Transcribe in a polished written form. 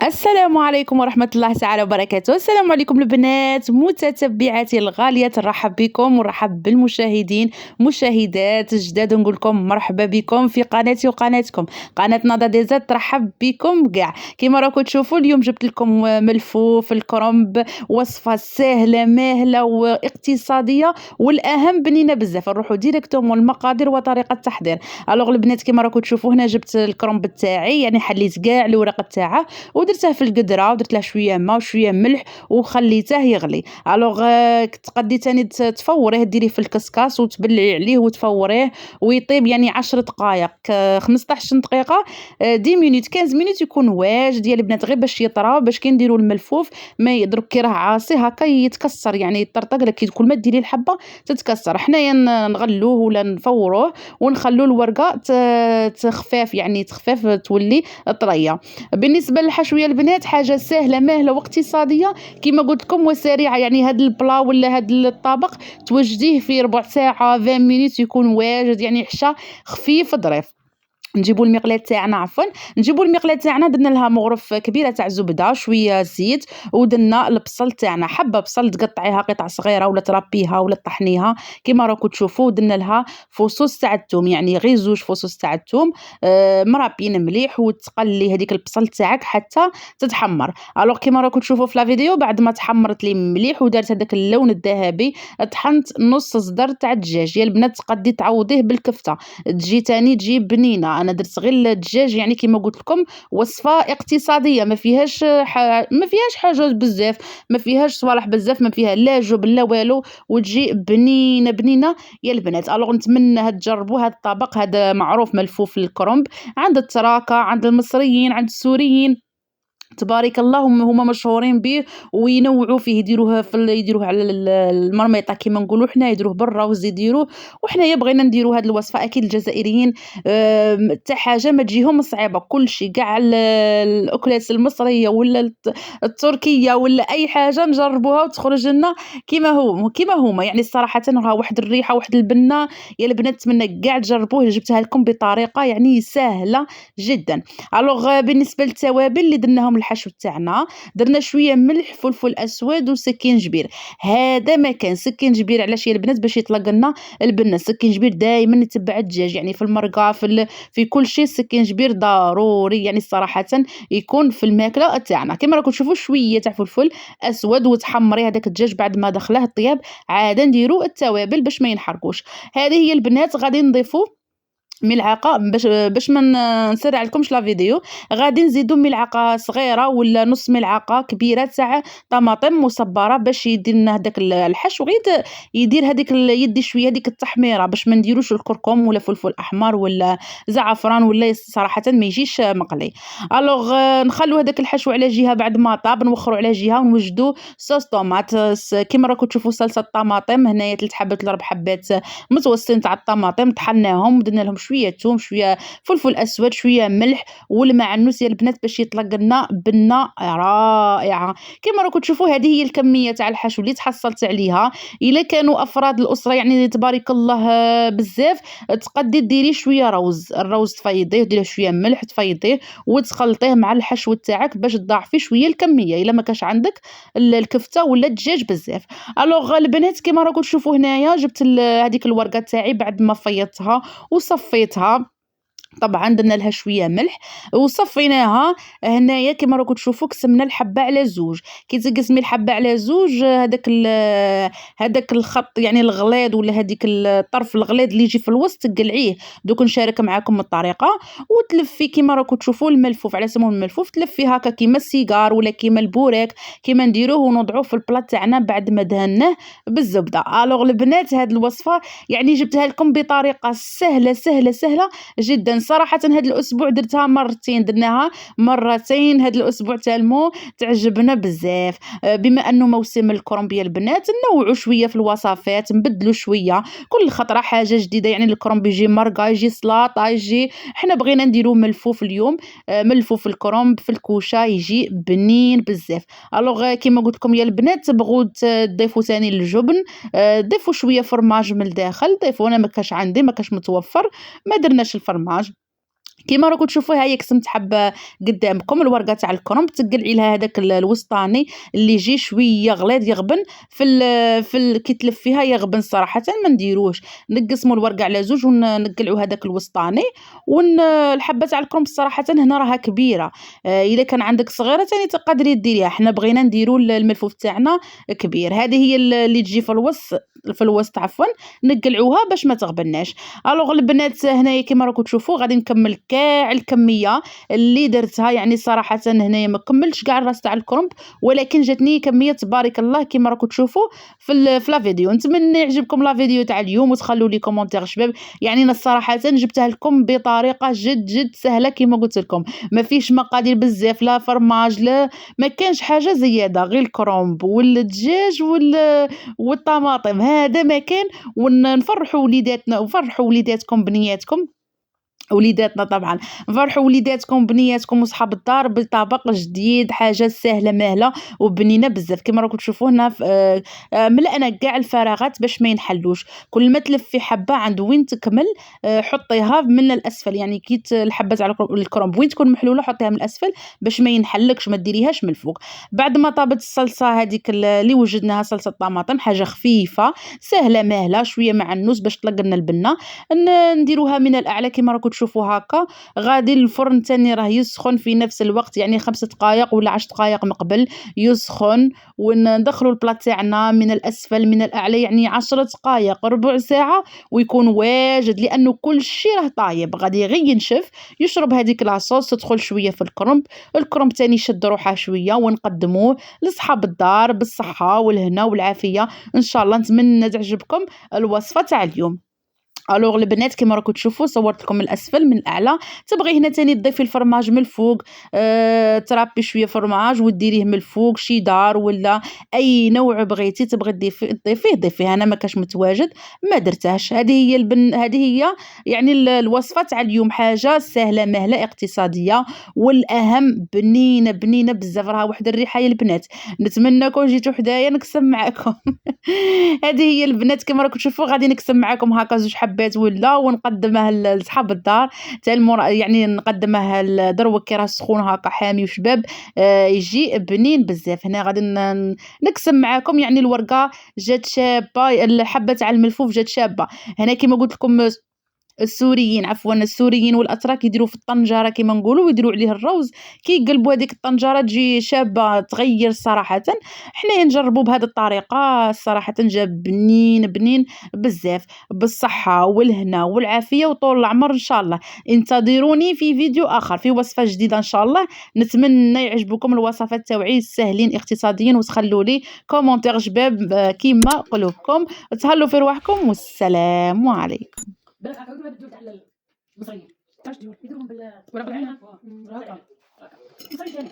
السلام عليكم ورحمة الله تعالى وبركاته. السلام عليكم البنات متتبعاتي الغاليات، نرحب بكم ونرحب بالمشاهدين مشاهدات جداد، نقول لكم مرحبا بكم في قناتي وقناتكم قناة نضا ديزات. ترحب بكم كاع. كما راكم تشوفوا اليوم جبت لكم ملفوف الكرنب، وصفة سهلة ماهلة واقتصادية، والأهم بنينة بزاف. نروحوا ديريكتومون المقادير وطريقة التحضير. الوغ البنات كما راكم تشوفوا هنا جبت الكرنب تاعي، يعني حليت كاع الورق تاعه ودرته في القدره ودرت له شويه ماء وشويه ملح وخليته يغلي. الوغ تقدي تاني تفوريه، ديريه في الكسكاس وتبلعي عليه وتفوريه ويطيب يعني 10 دقائق 15 دقيقه 10 مينوت 15 مينوت يكون واجد يا البنات، غير باش يطرى، باش كي نديروا الملفوف ما يضرب كي راه عاصي هكا يتكسر، يعني يطرطق لك كل ما ديري الحبه تتكسر. حنايا نغلوه ولا نفوروه ونخلو الورقه تخفاف، يعني تخفاف تولي طريه. بالنسبه للحشويه البنات حاجه سهله ماهله واقتصاديه كما قلت لكم وسريعه، يعني هذا البلا ولا هذا الطبق توجديه في ربع ساعه 20 مينوت يكون واجد، يعني حشا خفيف ظريف. نجيبوا المقلاة تاعنا، نجيبوا المقلاة تاعنا، درنا لها مغرف كبيره تاع زبده، شويه زيت، ودرنا البصل تاعنا، حبه بصل تقطعيها قطع صغيره ولا تربيها ولا تطحنيها كما راكم تشوفوا. درنا لها فصوص تاع الثوم، يعني غير 2 فصوص تاع الثوم مرابين مليح، وتقلي هذيك البصل تاعك حتى تتحمر. الوغ كما راكم تشوفوا في لا فيديو، بعد ما تحمرت لي مليح ودارت هذاك اللون الذهبي، طحنت نص صدر تاع الدجاج. يا البنات تقدي تعوضيه بالكفته، تجي تاني تجي بنينه. انا درت غير الدجاج، يعني كما قلت لكم وصفه اقتصاديه، ما فيهاش ما فيهاش حاجه بزاف، ما فيهاش صوالح بزاف، ما فيها لا جبن لا والو، وتجي بنينه بنينه يا البنات. الوغ نتمنى تجربوا هذا الطبق، هذا معروف ملفوف الكرنب عند التراكه، عند المصريين، عند السوريين، تبارك الله هما مشهورين به، وينوعوا فيه، يديروه على المرميطه كما نقولوا حنا، يديروه بالروز يديروه، وحنايا بغينا نديروا هذه الوصفه. اكيد الجزائريين حتى حاجه ما تجيهم صعيبه، كلشي كاع الاكلات المصريه ولا التركيه ولا اي حاجه نجربوها وتخرج لنا كما هما، يعني صراحه راه واحد الريحه واحد البنه يا البنات. نتمنى كاع تجربوه، جبتها لكم بطريقه يعني سهله جدا. الوغ بالنسبه للتوابل اللي درناهم الحشو تاعنا، درنا شويه ملح، فلفل اسود، وسكينجبير. هذا ما كان سكينجبير علاش يا البنات؟ باش يطلق لنا البنه. السكينجبير دائما يتبع الدجاج، يعني في المرقه في كل شيء السكينجبير ضروري، يعني صراحه يكون في الماكله تاعنا. كما راكم تشوفوا شويه تاع فلفل اسود وتحمري هذاك الدجاج بعد ما دخله الطياب، عاد نديروا التوابل باش ما ينحرقوش. هذه هي البنات غادي نضيفوا ملعقه باش ما نسرع لكمش لا فيديو، غادي نزيدوا ملعقه صغيره ولا نص ملعقه كبيره تاع طماطم مصبره باش يدير لنا هذاك الحشو، غير يدير هذيك يدي شويه هذيك التحميره، باش ما نديروش الكركم ولا فلفل احمر ولا زعفران ولا صراحه ما يجيش مقلي. الوغ نخلو هذاك الحشو على جهه، بعد ما طاب نوخروا على جهه ونوجدوا صوص طوماط. كما راكم تشوفوا صلصه الطماطم هنايا 3 حبات ل 4 حبات متوسطين تاع الطماطم، طحناهم ودرنا لهم شويه ثوم، شويه فلفل اسود، شويه ملح والمعنوس يا البنات باش يطلق لنا بنه رائعه. كما راكم تشوفوا هذه هي الكميه تاع الحشو اللي تحصلت عليها. الا كانوا افراد الاسره يعني تبارك الله بزاف، تقدي ديري شويه الروز تفيضيه، ديري شويه ملح تفيضيه وتخلطيه مع الحشو تاعك باش تضاعفي شويه الكميه الا ما كاش عندك الكفته ولا الدجاج بزاف. الوغ البنات كما راكم تشوفوا هنايا جبت هذيك الورقه تاعي بعد ما فيضتها وصفيتها، طبعا درنا لها شويه ملح وصفيناها. هنايا كما راكم تشوفوا قسمنا الحبه على 2، كي تقسمي الحبه على 2 هذاك الخط يعني الغليظ ولا هذيك الطرف الغليظ اللي يجي في الوسط تقلعيه. دوك نشارك معكم الطريقه، وتلفي كما راكم تشوفوا الملفوف على سمو الملفوف، تلفي هكا كيما السيجار ولا كيما البوراك كيما نديروه ونوضعوه في البلاط تاعنا بعد ما دهناه بالزبده. الوغ البنات هذه الوصفه يعني جبتها لكم بطريقه سهله سهله سهله جدا. صراحة هذا الأسبوع درتها مرتين، درناها مرتين هذا الأسبوع تالمو تعجبنا بزاف. بما أنه موسم الكرنب يا البنات نوعوا شوية في الوصفات، نبدلوا شوية كل خطرة حاجة جديدة، يعني الكرنب يجي مرقة، يجي سلاطة، يجي حنا بغينا نديروه ملفوف اليوم، ملفوف الكرنب في الكوشة يجي بنين بزاف. الوغ كيما قلت لكم يا البنات تبغوا تضيفوا ثاني الجبن، ضيفوا شوية فرماج من الداخل، ضيفوا. أنا ما كاش عندي، ما كاش متوفر، ما درناش الفرماج. كيما راكم تشوفوا ها هي قسمت حبه قدامكم الورقه تاع الكرنب، تقلعي لها هذاك الوسطاني اللي يجي شويه غليظ يغبن كي تلفيها يغبن صراحه ما نديروش، نقسموا الورقه على زوج ونقلعوا هذاك الوسطاني الحبه تاع الكرنب صراحه هنا راها كبيره. الا كان عندك صغيره ثاني تقدري ديريها، حنا بغينا نديروا الملفوف تاعنا كبير. هذه هي اللي تجي في الوسط عفوا، نقلعوها باش ما تغبناش. الوغ البنات هنايا كيما راكم تشوفوا غادي نكمل كاع الكميه اللي درتها، يعني صراحه هنايا ما كملتش كاع الراس تاع الكرنب، ولكن جاتني كميه تبارك الله كيما راكم تشوفوا في لا فيديو. نتمنى يعجبكم لا فيديو تاع اليوم وتخلوا لي كومونتير شباب. يعني انا الصراحه جبتها لكم بطريقه جد جد سهله كيما قلت لكم، ما فيش مقادير بزاف، لا فرماج لا ما كانش حاجه زياده، غير الكرنب والدجاج والطماطم، هذا ما كان. ونفرحوا وليداتنا ونفرحوا وليداتكم بنياتكم، وليداتنا طبعا، نفرحوا وليداتكم بنياتكم وصحاب الدار بطبق جديد، حاجه سهله ماهله وبنينه بزاف. كما راكم تشوفوا هنا ملأنا كاع الفراغات باش ما ينحلوش. كل ما تلفي حبه عند وين تكمل حطيها من الاسفل، يعني كي الحبه تاع الكرنب وين تكون محلوله حطيها من الاسفل باش ما ينحلكش، ما ديريهاش من الفوق. بعد ما طابت الصلصه هذيك اللي وجدناها، صلصه طماطم، حاجه خفيفه سهله ماهله شويه مع النوس باش تطلق لنا البنه، نديروها من الاعلى كما راكم تشوفوا هكا. غادي الفرن تاني راه يسخن في نفس الوقت، يعني 5 دقائق ولا 10 دقائق من قبل يسخن، وندخلوا البلاط تاعنا من الاسفل من الاعلى، يعني 10 دقائق ربع ساعه ويكون واجد، لانه كل شيء راه طايب. غادي غير ينشف يشرب هذيك لاصوص، تدخل شويه في الكرنب تاني يشد روحه شويه، ونقدموه لاصحاب الدار بالصحه والهنا والعافيه ان شاء الله. نتمنى تعجبكم الوصفه تاع اليوم. الوغ البنات كيما راكم تشوفوا صورت لكم من الاسفل من الاعلى. تبغي هنا تاني تضيفي الفرماج من الفوق، ترابي شويه فرماج وديريه من الفوق، شيدار ولا اي نوع بغيتي تبغي ضيفيه. انا ما كاش متواجد ما درتهاش. هذه هي هذه هي يعني الوصفه تاع اليوم، حاجه سهله مهله اقتصاديه، والاهم بنينه بنينه بزاف، راها واحد الريحه يا البنات. نتمنىكم جيتوا حدايا نقسم معكم. هذه هي البنات كما راكم تشوفوا غادي نقسم معكم هكا زوج حبات ولا، ونقدمها لصحاب الدار تاع يعني نقدمها دروك كي راه سخون هكا حامي وشباب، يجي بنين بزاف. هنا غادي نقسم معكم، يعني الورقه جات شابه، الحبه تاع الملفوف جات شابه. هنا كما قلت لكم السوريين والاتراك يديروا في الطنجره كما نقولوا، ويديروا عليه الروز، كي يقلبوا هذيك الطنجره تجي شابه تغير صراحه. حنايا نجربوا بهذه الطريقه صراحه جاب بنين بنين بزاف، بالصحه والهنا والعافيه وطول العمر ان شاء الله. انتظروني في فيديو اخر في وصفه جديده ان شاء الله. نتمنى يعجبكم الوصفات تاعي ساهلين اقتصاديين، وتخلوا لي كومونتير شباب كيما قلوبكم. تهلوا في رواحكم والسلام عليكم. بالك هكا هادو الدول تاع المصريين واش ديروا يديروهم ولا بالعنب هكا مصري ثاني